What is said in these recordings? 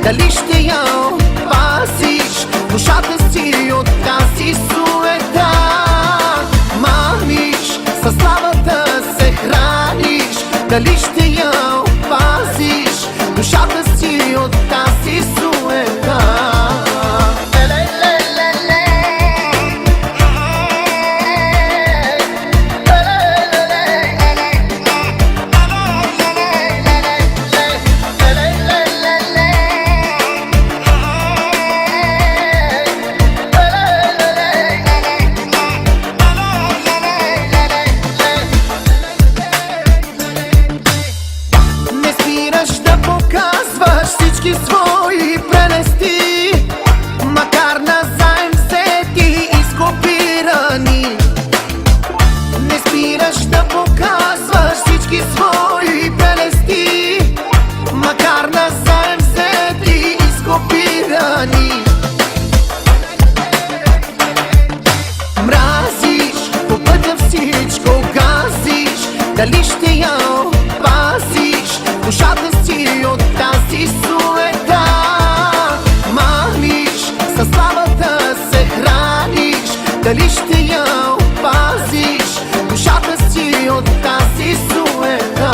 дали ще я опазиш душата си от тази суета. Мамиш, със славата се храниш, дали ще я опазиш душата си от тази суета. Всички свои прелести, макар назаем взети и скопирани. Не спираш да показваш всички свои прелести, макар назаем взети и скопирани. Мразиш, по пътя всичко газиш, дали ще я опазиш душата си от тази суета. Мамиш, със славата се храниш, дали ще я опазиш душата си от тази суета.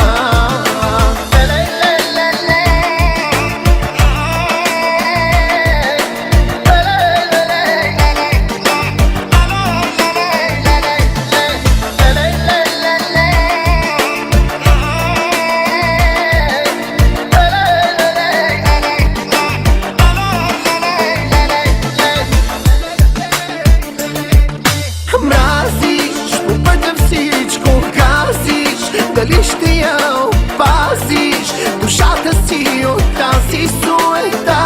Мразиш, по пътя всичко газиш, дали ще я опазиш душата си от тази суета.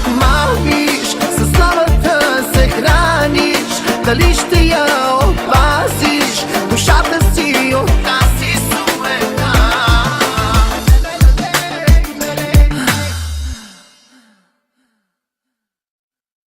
Мамиш, със славата се храниш, дали ще я